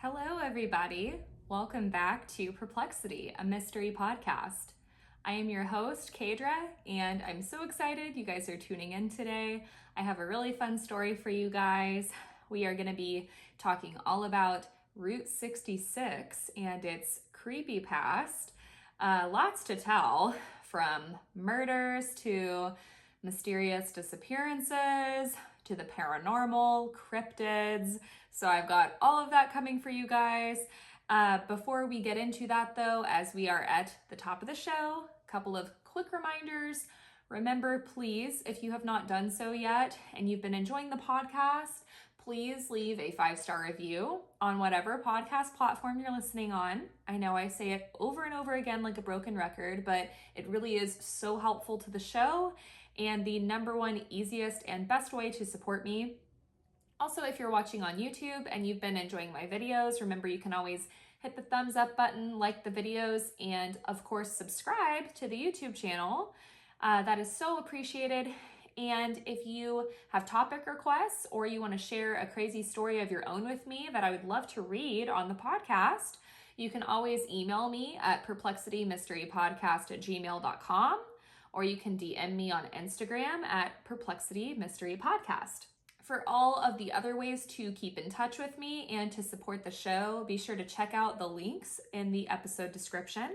Hello, everybody. Welcome back to Perplexity, a mystery podcast. I am your host, Kaydra, and I'm so excited you guys are tuning in today. I have a really fun story for you guys. We are going to be talking all about Route 66 and its creepy past. Lots to tell, from murders to mysterious disappearances to the paranormal, cryptids. So I've got all of that coming for you guys. Before we get into that though, as we are at the top of the show, a couple of quick reminders. Remember, please, if you have not done so yet and you've been enjoying the podcast, please leave a 5-star review on whatever podcast platform you're listening on. I know I say it over and over again like a broken record, but it really is so helpful to the show and the number one easiest and best way to support me. Also, if you're watching on YouTube and you've been enjoying my videos, remember you can always hit the thumbs up button, like the videos, and of course, subscribe to the YouTube channel. That is so appreciated. And if you have topic requests or you want to share a crazy story of your own with me that I would love to read on the podcast, you can always email me at perplexitymysterypodcast@gmail.com, or you can DM me on Instagram at perplexitymysterypodcast. For all of the other ways to keep in touch with me and to support the show, be sure to check out the links in the episode description.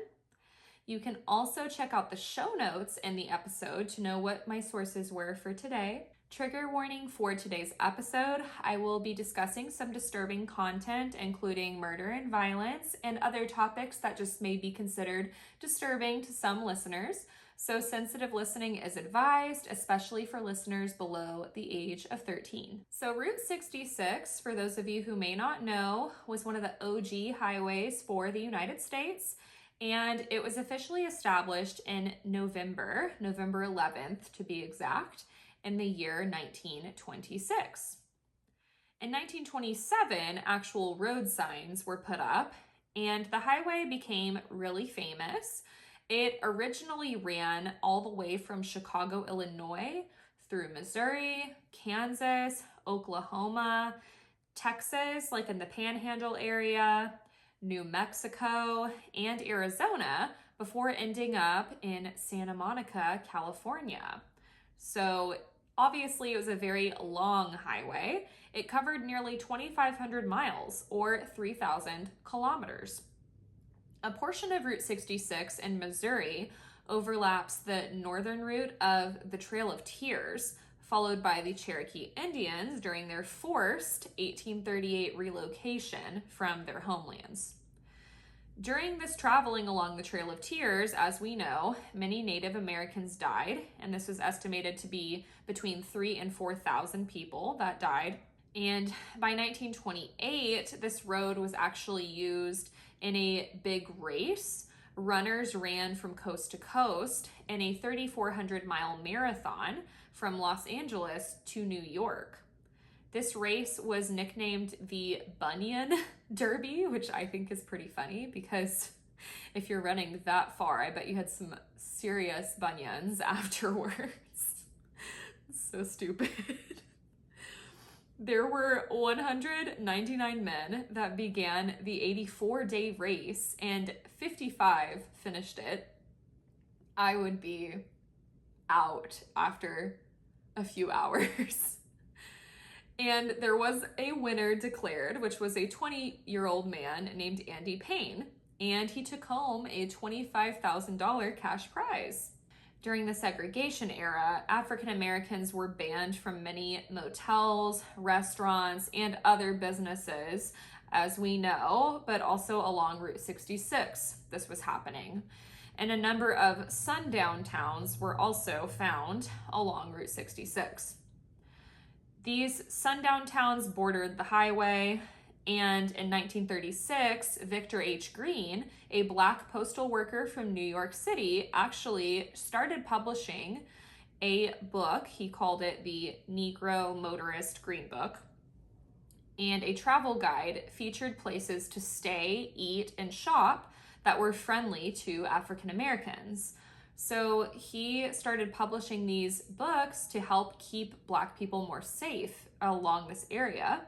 You can also check out the show notes in the episode to know what my sources were for today. Trigger warning for today's episode, I will be discussing some disturbing content, including murder and violence, and other topics that just may be considered disturbing to some listeners. So sensitive listening is advised, especially for listeners below the age of 13. So Route 66, for those of you who may not know, was one of the OG highways for the United States, and it was officially established in November 11th to be exact, in the year 1926. In 1927, actual road signs were put up, and the highway became really famous. It originally ran all the way from Chicago, Illinois, through Missouri, Kansas, Oklahoma, Texas, like in the Panhandle area, New Mexico, and Arizona, before ending up in Santa Monica, California. So obviously it was a very long highway. It covered nearly 2,500 miles or 3,000 kilometers. A portion of Route 66 in Missouri overlaps the northern route of the Trail of Tears, followed by the Cherokee Indians during their forced 1838 relocation from their homelands. During this traveling along the Trail of Tears, as we know, many Native Americans died, and this was estimated to be between 3,000 and 4,000 people that died. And by 1928, this road was actually used in a big race. Runners ran from coast to coast in a 3,400-mile marathon from Los Angeles to New York. This race was nicknamed the Bunyan Derby, which I think is pretty funny because if you're running that far, I bet you had some serious bunions afterwards. So stupid. There were 199 men that began the 84-day race and 55 finished it. I would be out after a few hours. And there was a winner declared, which was a 20-year-old man named Andy Payne, and he took home a $25,000 cash prize. During the segregation era, African Americans were banned from many motels, restaurants, and other businesses, as we know, but also along Route 66, this was happening. And a number of sundown towns were also found along Route 66. These sundown towns bordered the highway, and in 1936, Victor H. Green, a Black postal worker from New York City, actually started publishing a book. He called it the Negro Motorist Green Book, and a travel guide featured places to stay, eat, and shop that were friendly to African Americans. So he started publishing these books to help keep Black people more safe along this area.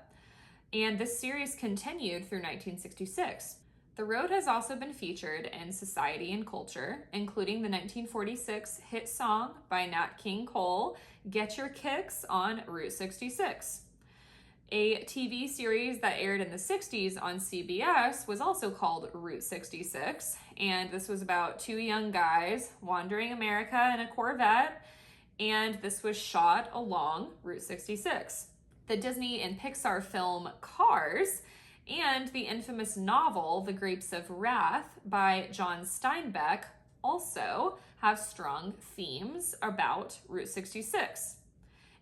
And this series continued through 1966. The road has also been featured in society and culture, including the 1946 hit song by Nat King Cole, Get Your Kicks on Route 66. A TV series that aired in the 60s on CBS was also called Route 66, and this was about two young guys wandering America in a Corvette, and this was shot along Route 66. The Disney and Pixar film Cars and the infamous novel The Grapes of Wrath by John Steinbeck also have strong themes about Route 66.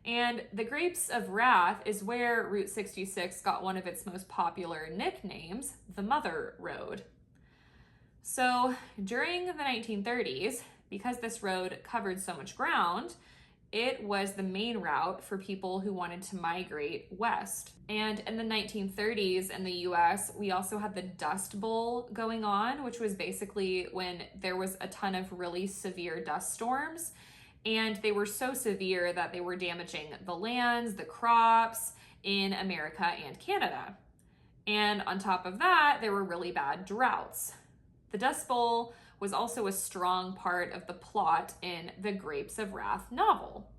And The Grapes of Wrath is where Route 66 got one of its most popular nicknames, the Mother Road. So during the 1930s, because this road covered so much ground, it was the main route for people who wanted to migrate west. And in the 1930s in the US, we also had the Dust Bowl going on, which was basically when there was a ton of really severe dust storms. And they were so severe that they were damaging the lands, the crops in America and Canada. And on top of that, there were really bad droughts. The Dust Bowl was also a strong part of the plot in the Grapes of Wrath novel.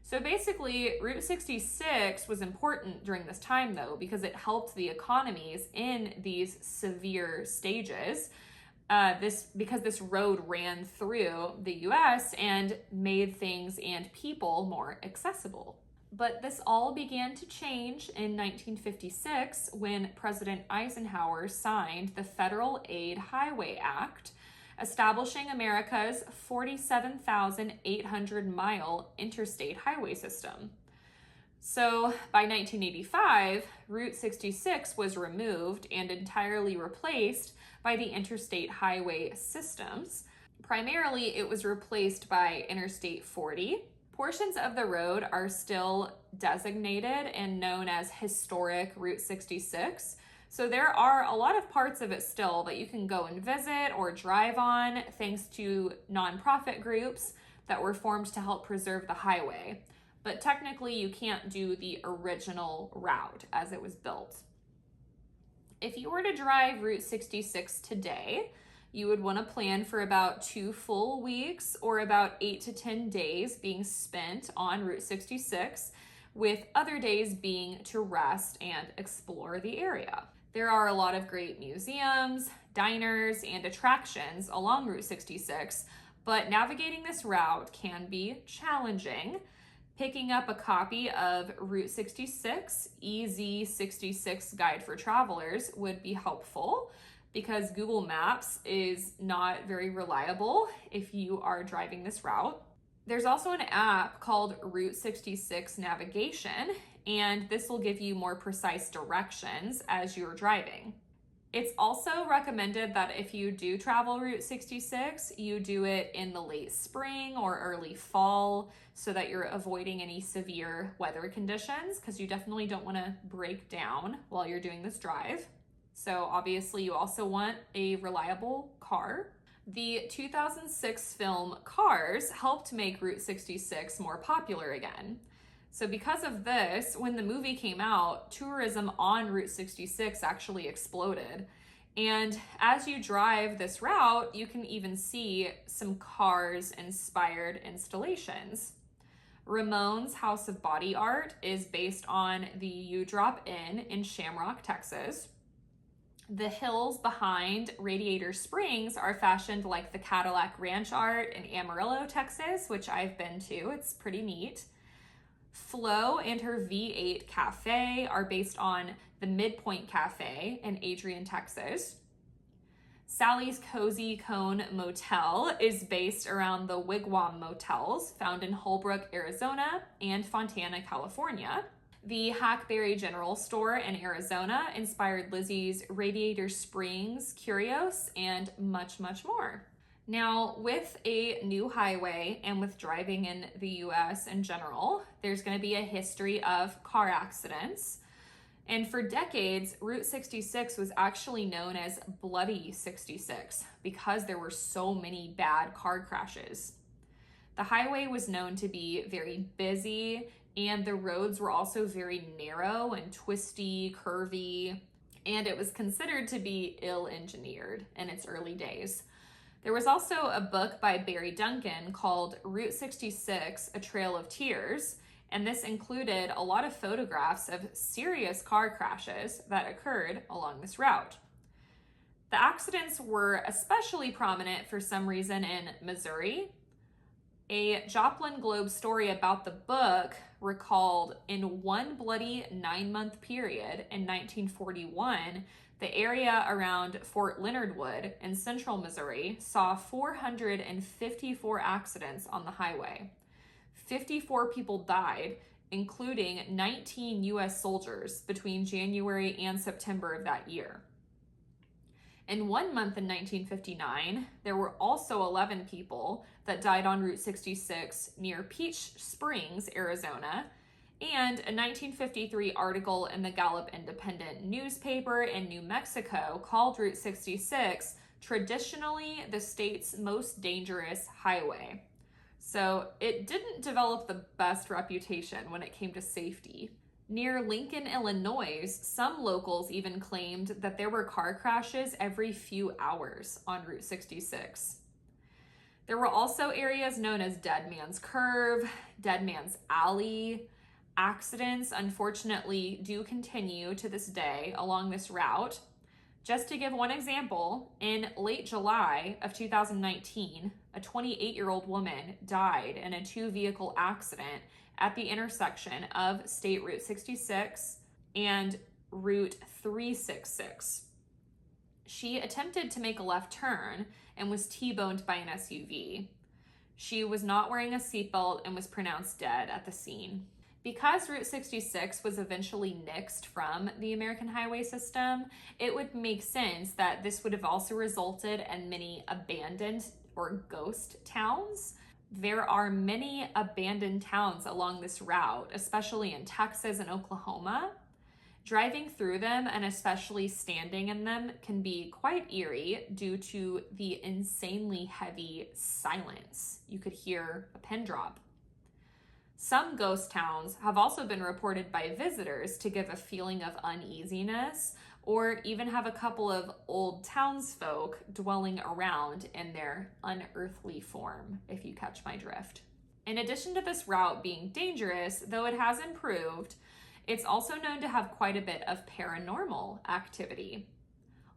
So basically, Route 66 was important during this time, though, because it helped the economies in these severe stages. Because this road ran through the US and made things and people more accessible. But this all began to change in 1956 when President Eisenhower signed the Federal Aid Highway Act, establishing America's 47,800-mile interstate highway system. So by 1985, Route 66 was removed and entirely replaced by the interstate highway systems. Primarily, it was replaced by Interstate 40. Portions of the road are still designated and known as Historic Route 66. So there are a lot of parts of it still that you can go and visit or drive on, thanks to nonprofit groups that were formed to help preserve the highway. But technically, you can't do the original route as it was built. If you were to drive Route 66 today, you would want to plan for about 2 full weeks or about 8 to 10 days being spent on Route 66, with other days being to rest and explore the area. There are a lot of great museums, diners, and attractions along Route 66, but navigating this route can be challenging. Picking up a copy of Route 66, EZ66 Guide for Travelers would be helpful because Google Maps is not very reliable if you are driving this route. There's also an app called Route 66 Navigation, and this will give you more precise directions as you're driving. It's also recommended that if you do travel Route 66, you do it in the late spring or early fall so that you're avoiding any severe weather conditions, because you definitely don't want to break down while you're doing this drive. So obviously you also want a reliable car. The 2006 film Cars helped make Route 66 more popular again. So because of this, when the movie came out, tourism on Route 66 actually exploded. And as you drive this route, you can even see some Cars-inspired installations. Ramon's House of Body Art is based on the U-Drop Inn in Shamrock, Texas. The hills behind Radiator Springs are fashioned like the Cadillac Ranch art in Amarillo, Texas, which I've been to. It's pretty neat. Flo and her V8 Cafe are based on the Midpoint Cafe in Adrian, Texas. Sally's Cozy Cone Motel is based around the Wigwam Motels found in Holbrook, Arizona and Fontana, California. The Hackberry General Store in Arizona inspired Lizzie's Radiator Springs Curios and much, much more. Now, with a new highway and with driving in the US in general, there's going to be a history of car accidents. And for decades, Route 66 was actually known as Bloody 66 because there were so many bad car crashes. The highway was known to be very busy and the roads were also very narrow and twisty, curvy, and it was considered to be ill-engineered in its early days. There was also a book by Barry Duncan called Route 66, A Trail of Tears, and this included a lot of photographs of serious car crashes that occurred along this route. The accidents were especially prominent for some reason in Missouri. A Joplin Globe story about the book recalled in one bloody 9-month period in 1941, the area around Fort Leonard Wood in central Missouri saw 454 accidents on the highway. 54 people died, including 19 U.S. soldiers between January and September of that year. In 1 month in 1959, there were also 11 people that died on Route 66 near Peach Springs, Arizona, and a 1953 article in the Gallup Independent newspaper in New Mexico called Route 66 traditionally the state's most dangerous highway. So it didn't develop the best reputation when it came to safety. Near Lincoln, Illinois, some locals even claimed that there were car crashes every few hours on Route 66. There were also areas known as Dead Man's Curve, Dead Man's Alley. Accidents, unfortunately, do continue to this day along this route. Just to give one example, in late July of 2019, a 28-year-old woman died in a 2-vehicle accident at the intersection of State Route 66 and Route 366. She attempted to make a left turn and was T-boned by an SUV. She was not wearing a seatbelt and was pronounced dead at the scene. Because Route 66 was eventually nixed from the American highway system, it would make sense that this would have also resulted in many abandoned or ghost towns. There are many abandoned towns along this route, especially in Texas and Oklahoma. Driving through them, and especially standing in them, can be quite eerie due to the insanely heavy silence. You could hear a pin drop. Some ghost towns have also been reported by visitors to give a feeling of uneasiness, or even have a couple of old townsfolk dwelling around in their unearthly form, if you catch my drift. In addition to this route being dangerous, though it has improved, it's also known to have quite a bit of paranormal activity.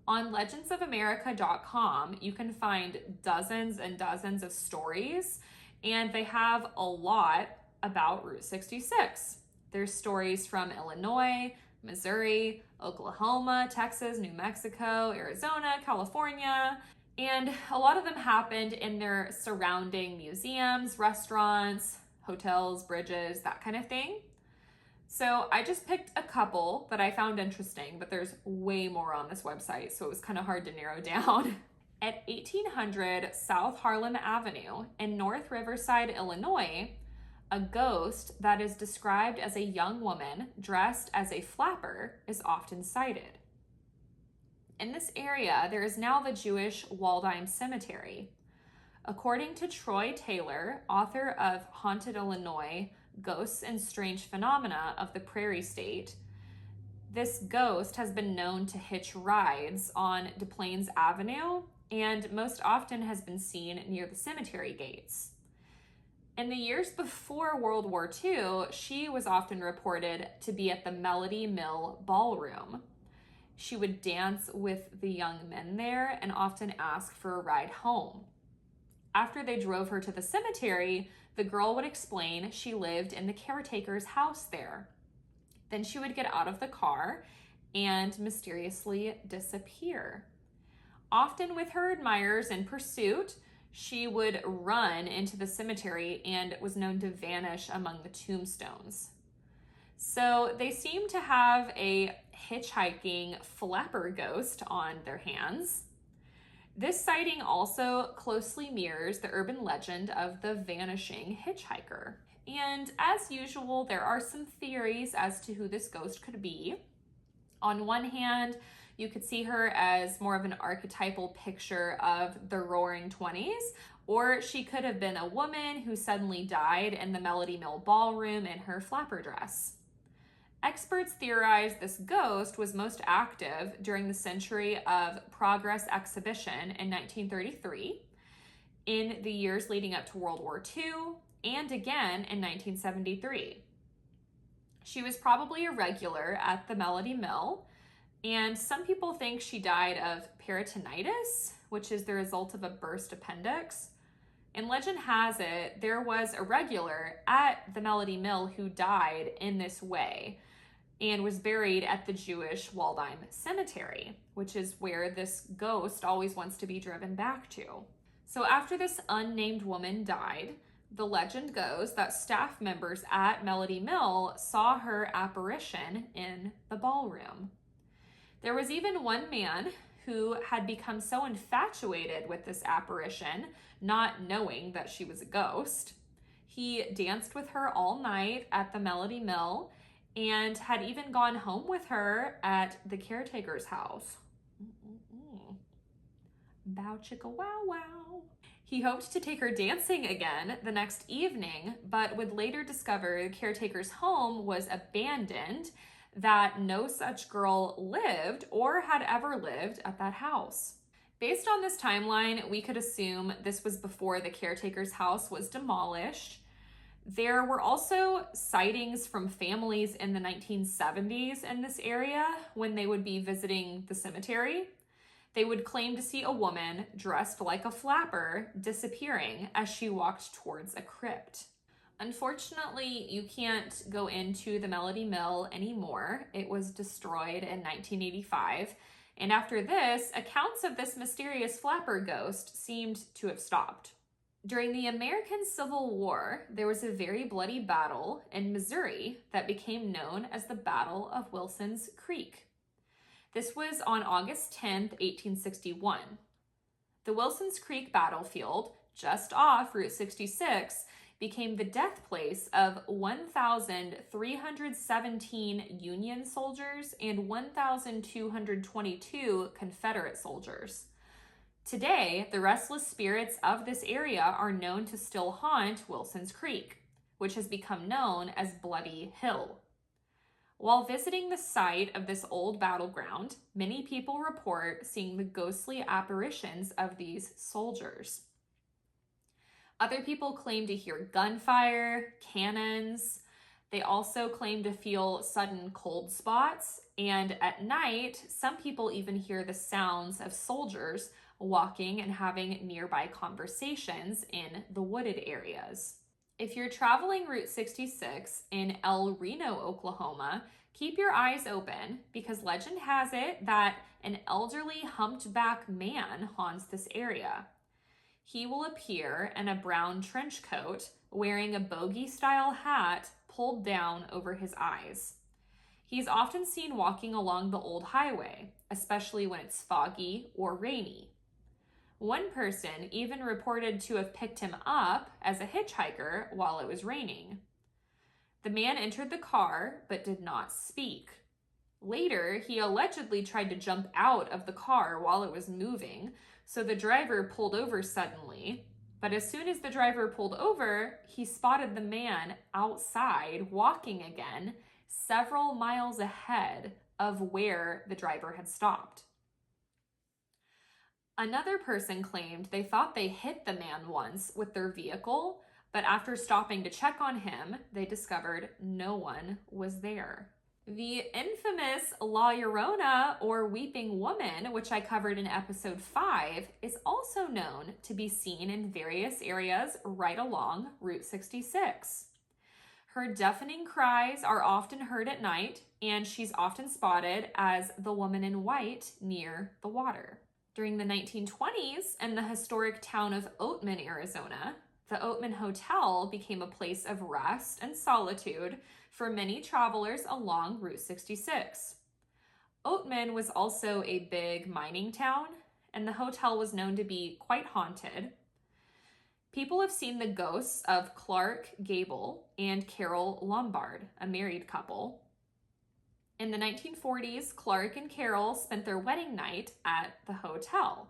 On legendsofamerica.com, you can find dozens and dozens of stories, and they have a lot about Route 66. There's stories from Illinois, Missouri, Oklahoma, Texas, New Mexico, Arizona, California, and a lot of them happened in their surrounding museums, restaurants, hotels, bridges, that kind of thing. So I just picked a couple that I found interesting, but there's way more on this website, so it was kind of hard to narrow down. At 1800 South Harlem Avenue in North Riverside, Illinois, a ghost that is described as a young woman dressed as a flapper is often sighted. In this area, there is now the Jewish Waldheim Cemetery. According to Troy Taylor, author of Haunted Illinois, Ghosts and Strange Phenomena of the Prairie State, this ghost has been known to hitch rides on Des Plaines Avenue and most often has been seen near the cemetery gates. In the years before World War II, she was often reported to be at the Melody Mill Ballroom. She would dance with the young men there and often ask for a ride home. After they drove her to the cemetery, the girl would explain she lived in the caretaker's house there. Then she would get out of the car and mysteriously disappear. Often with her admirers in pursuit, she would run into the cemetery and was known to vanish among the tombstones. So they seem to have a hitchhiking flapper ghost on their hands. This sighting also closely mirrors the urban legend of the vanishing hitchhiker. And as usual, there are some theories as to who this ghost could be. On one hand, You could see her as more of an archetypal picture of the Roaring Twenties, or she could have been a woman who suddenly died in the Melody Mill ballroom in her flapper dress. Experts theorize this ghost was most active during the Century of Progress exhibition in 1933, in the years leading up to World War II, and again in 1973. She was probably a regular at the Melody Mill, and some people think she died of peritonitis, which is the result of a burst appendix. And legend has it, there was a regular at the Melody Mill who died in this way and was buried at the Jewish Waldheim Cemetery, which is where this ghost always wants to be driven back to. So after this unnamed woman died, the legend goes that staff members at Melody Mill saw her apparition in the ballroom. There was even one man who had become so infatuated with this apparition, not knowing that she was a ghost. He danced with her all night at the Melody Mill and had even gone home with her at the caretaker's house. Bow chicka wow wow. He hoped to take her dancing again the next evening, but would later discover the caretaker's home was abandoned, that no such girl lived or had ever lived at that house. Based on this timeline, we could assume this was before the caretaker's house was demolished. There were also sightings from families in the 1970s in this area when they would be visiting the cemetery. They would claim to see a woman dressed like a flapper disappearing as she walked towards a crypt. Unfortunately, you can't go into the Melody Mill anymore. It was destroyed in 1985. And after this, accounts of this mysterious flapper ghost seemed to have stopped. During the American Civil War, there was a very bloody battle in Missouri that became known as the Battle of Wilson's Creek. This was on August 10th, 1861. The Wilson's Creek battlefield, just off Route 66, became the death place of 1,317 Union soldiers and 1,222 Confederate soldiers. Today, the restless spirits of this area are known to still haunt Wilson's Creek, which has become known as Bloody Hill. While visiting the site of this old battleground, many people report seeing the ghostly apparitions of these soldiers. Other people claim to hear gunfire, cannons. They also claim to feel sudden cold spots, and at night, some people even hear the sounds of soldiers walking and having nearby conversations in the wooded areas. If you're traveling Route 66 in El Reno, Oklahoma, keep your eyes open because legend has it that an elderly humped-back man haunts this area. He will appear in a brown trench coat, wearing a bogey-style hat pulled down over his eyes. He's often seen walking along the old highway, especially when it's foggy or rainy. One person even reported to have picked him up as a hitchhiker while it was raining. The man entered the car but did not speak. Later, he allegedly tried to jump out of the car while it was moving, so the driver pulled over suddenly. But as soon as the driver pulled over, he spotted the man outside walking again, several miles ahead of where the driver had stopped. Another person claimed they thought they hit the man once with their vehicle, but after stopping to check on him, they discovered no one was there. The infamous La Llorona, or Weeping Woman, which I covered in episode 5, is also known to be seen in various areas right along Route 66. Her deafening cries are often heard at night, and she's often spotted as the woman in white near the water. During the 1920s, in the historic town of Oatman, Arizona, the Oatman Hotel became a place of rest and solitude for many travelers along Route 66. Oatman was also a big mining town, and the hotel was known to be quite haunted. People have seen the ghosts of Clark Gable and Carol Lombard, a married couple. In the 1940s, Clark and Carol spent their wedding night at the hotel.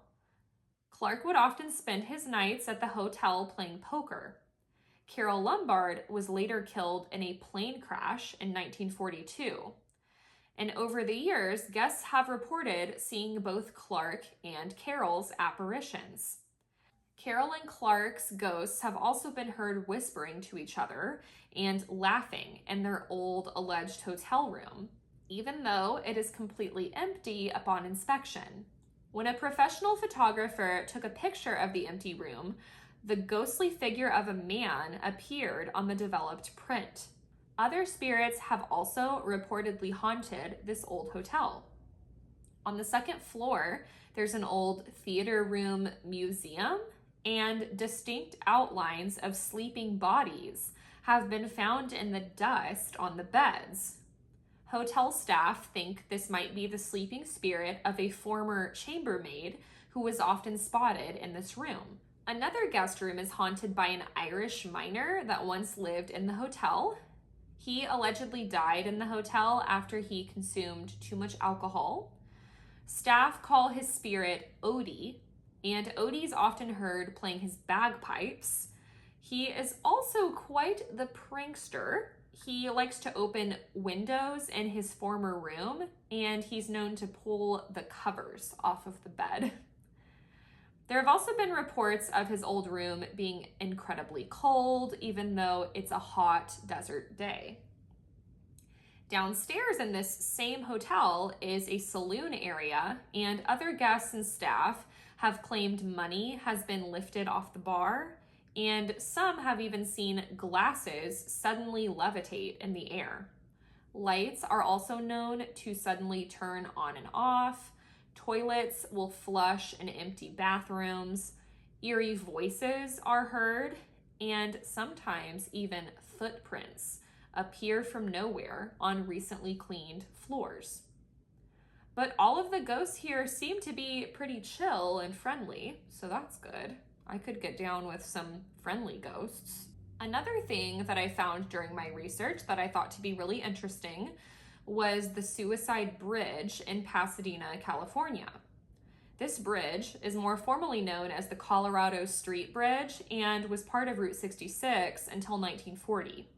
Clark would often spend his nights at the hotel playing poker. Carol Lombard was later killed in a plane crash in 1942. And over the years, guests have reported seeing both Clark and Carol's apparitions. Carol and Clark's ghosts have also been heard whispering to each other and laughing in their old alleged hotel room, even though it is completely empty upon inspection. When a professional photographer took a picture of the empty room, the ghostly figure of a man appeared on the developed print. Other spirits have also reportedly haunted this old hotel. On the second floor, there's an old theater room museum, and distinct outlines of sleeping bodies have been found in the dust on the beds. Hotel staff think this might be the sleeping spirit of a former chambermaid who was often spotted in this room. Another guest room is haunted by an Irish miner that once lived in the hotel. He allegedly died in the hotel after he consumed too much alcohol. Staff call his spirit Odie, and Odie's often heard playing his bagpipes. He is also quite the prankster. He likes to open windows in his former room, and he's known to pull the covers off of the bed. There have also been reports of his old room being incredibly cold, even though it's a hot desert day. Downstairs in this same hotel is a saloon area, and other guests and staff have claimed money has been lifted off the bar, and some have even seen glasses suddenly levitate in the air. Lights are also known to suddenly turn on and off. Toilets will flush in empty bathrooms. Eerie voices are heard, and sometimes even footprints appear from nowhere on recently cleaned floors. But all of the ghosts here seem to be pretty chill and friendly, so that's good. I could get down with some friendly ghosts. Another thing that I found during my research that I thought to be really interesting was the Suicide Bridge in Pasadena, California. This bridge is more formally known as the Colorado Street Bridge and was part of Route 66 until 1940.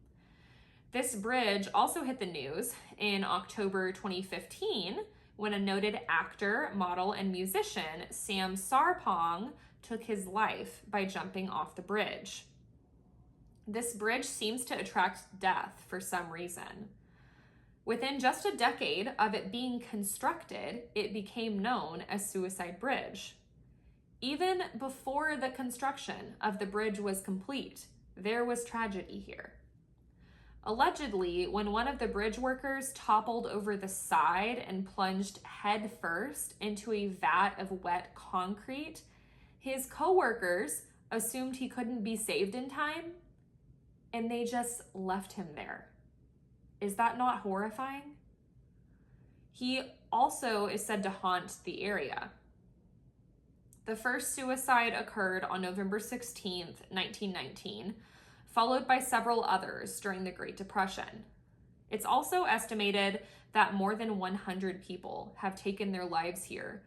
This bridge also hit the news in October 2015 when a noted actor, model, and musician, Sam Sarpong, took his life by jumping off the bridge. This bridge seems to attract death for some reason. Within just a decade of it being constructed, it became known as Suicide Bridge. Even before the construction of the bridge was complete, there was tragedy here. Allegedly, when one of the bridge workers toppled over the side and plunged head first into a vat of wet concrete, his co-workers assumed he couldn't be saved in time, and they just left him there. Is that not horrifying? He also is said to haunt the area. The first suicide occurred on November 16th, 1919, followed by several others during the Great Depression. It's also estimated that more than 100 people have taken their lives here,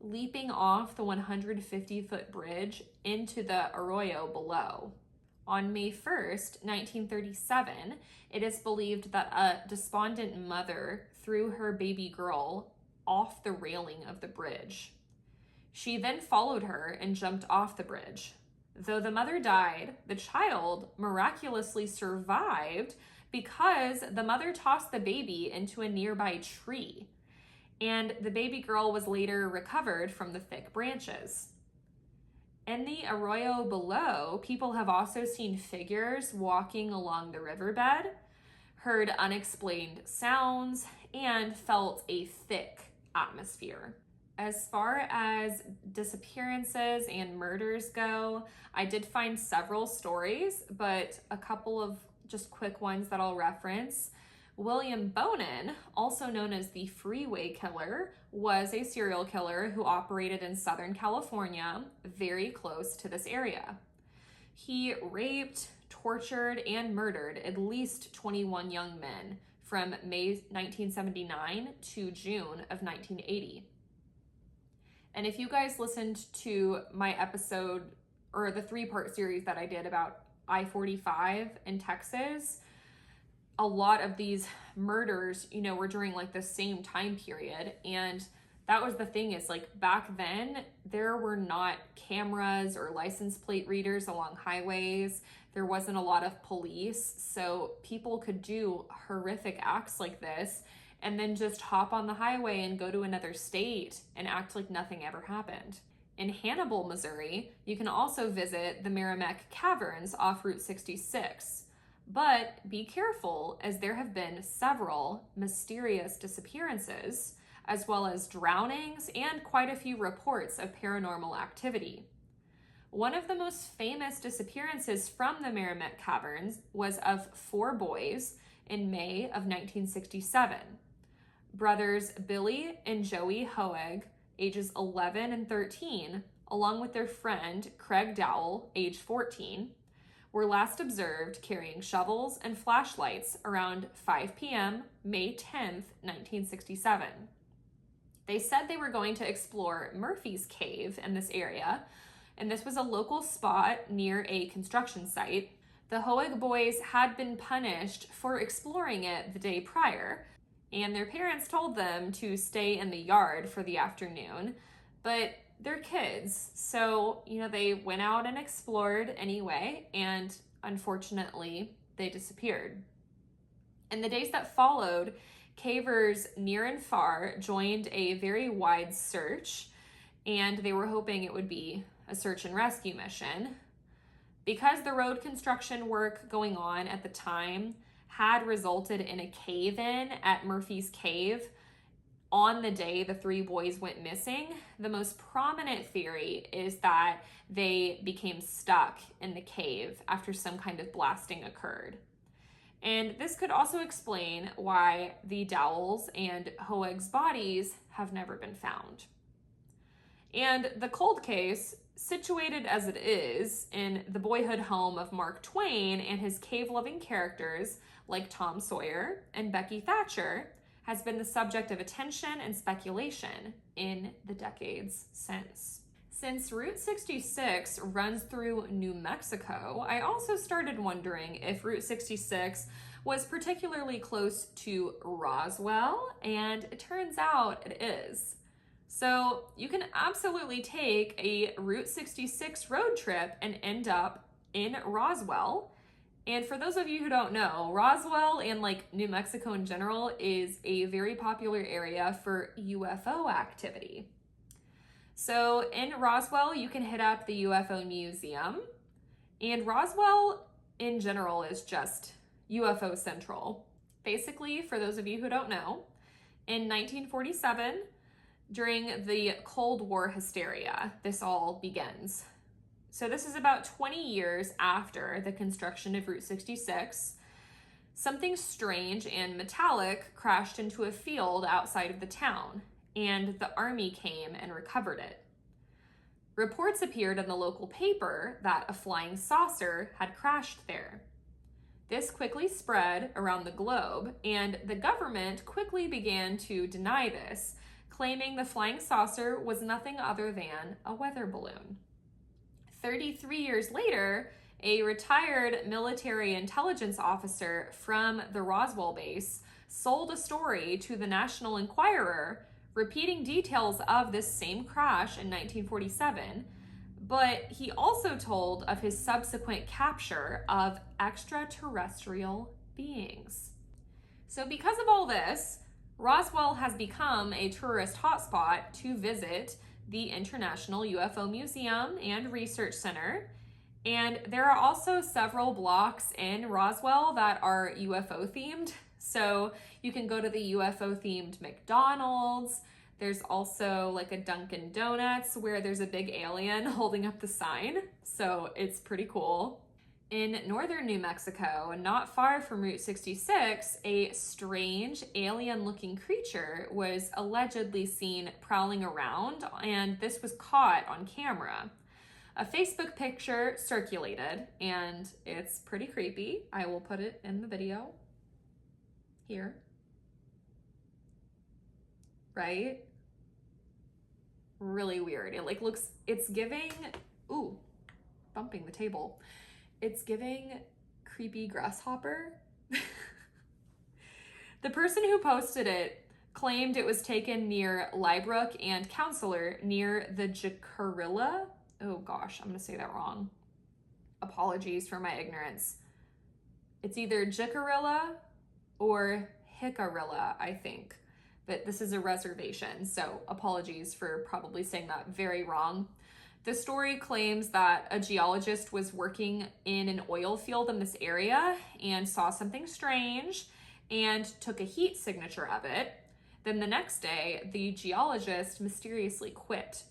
leaping off the 150-foot bridge into the arroyo below. On May 1st, 1937, it is believed that a despondent mother threw her baby girl off the railing of the bridge. She then followed her and jumped off the bridge. Though the mother died, the child miraculously survived because the mother tossed the baby into a nearby tree, and the baby girl was later recovered from the thick branches. In the arroyo below, people have also seen figures walking along the riverbed, heard unexplained sounds, and felt a thick atmosphere. As far as disappearances and murders go, I did find several stories, but a couple of just quick ones that I'll reference. William Bonin, also known as the Freeway Killer, was a serial killer who operated in Southern California, very close to this area. He raped, tortured, and murdered at least 21 young men, from May 1979 to June of 1980. And if you guys listened to my episode, or the 3-part series that I did about I-45 in Texas, a lot of these murders, were during like the same time period. And that was the thing, is like back then there were not cameras or license plate readers along highways. There wasn't a lot of police, so people could do horrific acts like this and then just hop on the highway and go to another state and act like nothing ever happened. In Hannibal, Missouri, you can also visit the Merrimack Caverns off Route 66. But be careful, as there have been several mysterious disappearances, as well as drownings and quite a few reports of paranormal activity. One of the most famous disappearances from the Merrimack Caverns was of 4 boys in May of 1967. Brothers Billy and Joey Hoeg, ages 11 and 13, along with their friend Craig Dowell, age 14, were last observed carrying shovels and flashlights around 5 p.m., May 10th, 1967. They said they were going to explore Murphy's Cave in this area, and this was a local spot near a construction site. The Hoeg boys had been punished for exploring it the day prior, and their parents told them to stay in the yard for the afternoon, but they're kids, so, they went out and explored anyway, and unfortunately, they disappeared. In the days that followed, cavers near and far joined a very wide search, and they were hoping it would be a search and rescue mission. Because the road construction work going on at the time had resulted in a cave-in at Murphy's Cave on the day the 3 boys went missing, the most prominent theory is that they became stuck in the cave after some kind of blasting occurred. And this could also explain why the Dowells and Hoeg's bodies have never been found. And the cold case, situated as it is in the boyhood home of Mark Twain and his cave-loving characters like Tom Sawyer and Becky Thatcher, has been the subject of attention and speculation in the decades since. Since Route 66 runs through New Mexico, I also started wondering if Route 66 was particularly close to Roswell, and it turns out it is. So you can absolutely take a Route 66 road trip and end up in Roswell. And for those of you who don't know, Roswell and New Mexico in general is a very popular area for UFO activity. So in Roswell, you can hit up the UFO Museum, and Roswell in general is just UFO Central. Basically, for those of you who don't know, in 1947, during the Cold War hysteria, this all begins. So this is about 20 years after the construction of Route 66. Something strange and metallic crashed into a field outside of the town, and the army came and recovered it. Reports appeared in the local paper that a flying saucer had crashed there. This quickly spread around the globe, and the government quickly began to deny this, claiming the flying saucer was nothing other than a weather balloon. 33 years later, a retired military intelligence officer from the Roswell base sold a story to the National Enquirer, repeating details of this same crash in 1947, but he also told of his subsequent capture of extraterrestrial beings. So because of all this, Roswell has become a tourist hotspot to visit the International UFO Museum and Research Center, and there are also several blocks in Roswell that are UFO themed. So you can go to the UFO themed McDonald's. There's also a Dunkin' Donuts where there's a big alien holding up the sign. So it's pretty cool. In northern New Mexico, not far from Route 66, a strange alien-looking creature was allegedly seen prowling around, and this was caught on camera. A Facebook picture circulated, and it's pretty creepy. I will put it in the video. here. Right? Really weird. It like looks, it's giving, ooh, bumping the table. It's giving creepy grasshopper. The person who posted it claimed it was taken near Liebrook and Counselor near the Jicarilla. Oh gosh, I'm gonna say that wrong. Apologies for my ignorance. It's either Jicarilla or Hicarilla, I think. But this is a reservation, so apologies for probably saying that very wrong. The story claims that a geologist was working in an oil field in this area and saw something strange and took a heat signature of it. Then the next day, the geologist mysteriously quit.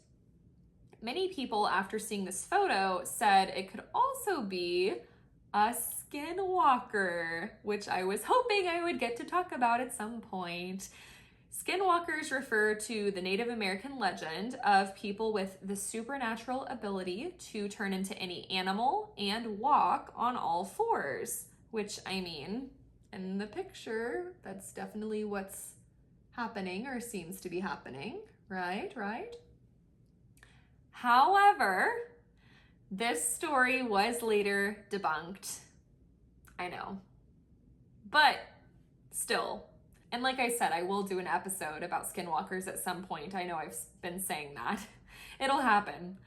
Many people, after seeing this photo, said it could also be a skinwalker, which I was hoping I would get to talk about at some point. Skinwalkers refer to the Native American legend of people with the supernatural ability to turn into any animal and walk on all fours, which, I mean, in the picture, that's definitely what's happening or seems to be happening, right? However, this story was later debunked. I know, but still. And like I said, I will do an episode about skinwalkers at some point. I know I've been saying that. It'll happen.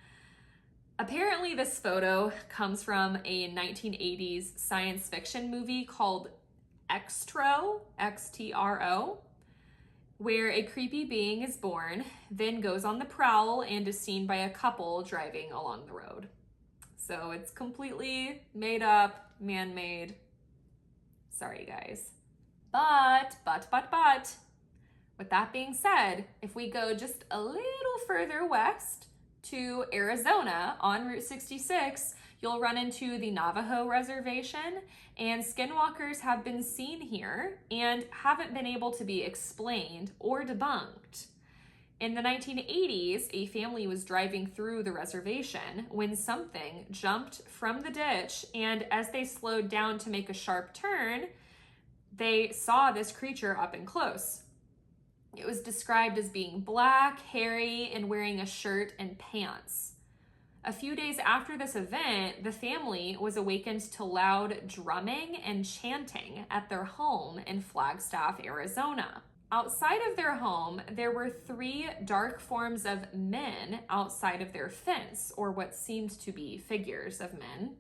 Apparently, this photo comes from a 1980s science fiction movie called Xtro, X-T-R-O, where a creepy being is born, then goes on the prowl and is seen by a couple driving along the road. So it's completely made up, man-made. Sorry, guys. But, with that being said, if we go just a little further west to Arizona on Route 66, you'll run into the Navajo Reservation, and skinwalkers have been seen here and haven't been able to be explained or debunked. In the 1980s, a family was driving through the reservation when something jumped from the ditch, and as they slowed down to make a sharp turn, they saw this creature up and close. It was described as being black, hairy, and wearing a shirt and pants. A few days after this event, the family was awakened to loud drumming and chanting at their home in Flagstaff, Arizona. Outside of their home, there were 3 dark forms of men outside of their fence, or what seemed to be figures of men.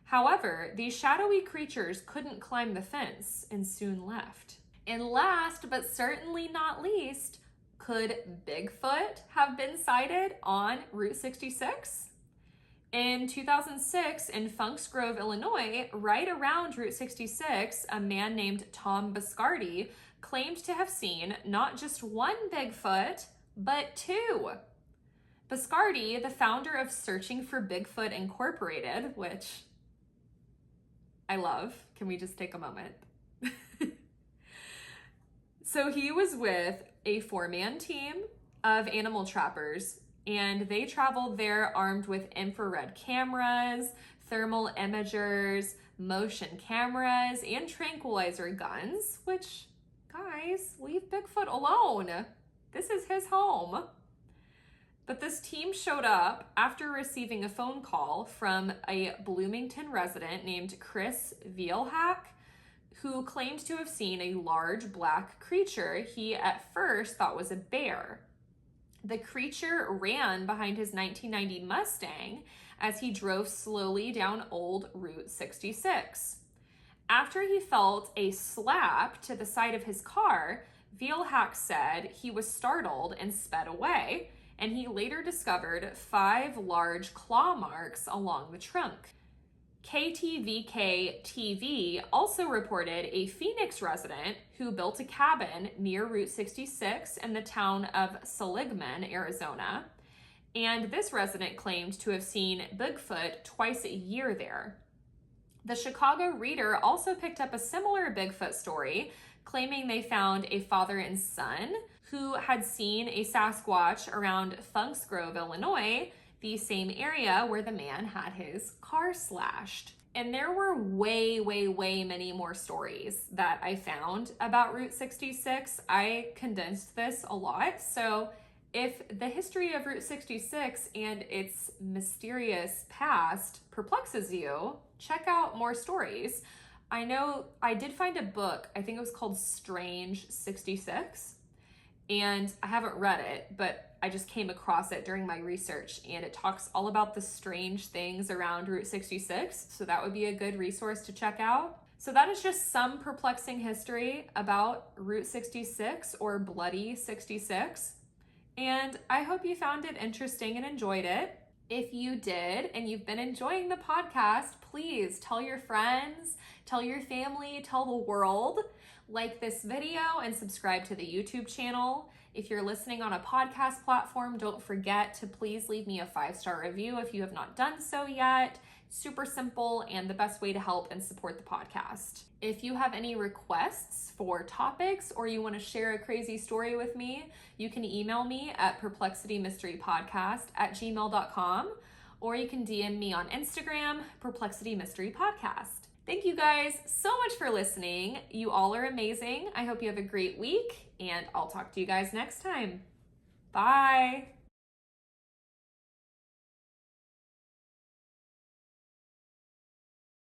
However, these shadowy creatures couldn't climb the fence and soon left. And last, but certainly not least, could Bigfoot have been sighted on Route 66? In 2006, in Funks Grove, Illinois, right around Route 66, a man named Tom Biscardi claimed to have seen not just one Bigfoot, but 2. Biscardi, the founder of Searching for Bigfoot Incorporated, which I love. Can we just take a moment? So he was with a 4-man team of animal trappers, and they traveled there armed with infrared cameras, thermal imagers, motion cameras, and tranquilizer guns, which, guys, leave Bigfoot alone. This is his home. But this team showed up after receiving a phone call from a Bloomington resident named Chris Vielhack, who claimed to have seen a large black creature he at first thought was a bear. The creature ran behind his 1990 Mustang as he drove slowly down old Route 66. After he felt a slap to the side of his car, Vielhack said he was startled and sped away, and he later discovered 5 large claw marks along the trunk. KTVK-TV also reported a Phoenix resident who built a cabin near Route 66 in the town of Seligman, Arizona, and this resident claimed to have seen Bigfoot twice a year there. The Chicago Reader also picked up a similar Bigfoot story, claiming they found a father and son who had seen a Sasquatch around Funks Grove, Illinois, the same area where the man had his car slashed. And there were way, way, way many more stories that I found about Route 66. I condensed this a lot. So if the history of Route 66 and its mysterious past perplexes you, check out more stories. I know I did find a book, I think it was called Strange 66, and I haven't read it, but I just came across it during my research, and it talks all about the strange things around Route 66, so that would be a good resource to check out. So that is just some perplexing history about Route 66 or Bloody 66. And I hope you found it interesting and enjoyed it. If you did and you've been enjoying the podcast, please tell your friends, tell your family, tell the world. Like this video and subscribe to the YouTube channel. If you're listening on a podcast platform, don't forget to please leave me a 5-star review if you have not done so yet. Super simple and the best way to help and support the podcast. If you have any requests for topics or you want to share a crazy story with me, you can email me at perplexitymysterypodcast@gmail.com, or you can DM me on Instagram, Perplexity Mystery Podcast. Thank you guys so much for listening. You all are amazing. I hope you have a great week, and I'll talk to you guys next time. Bye.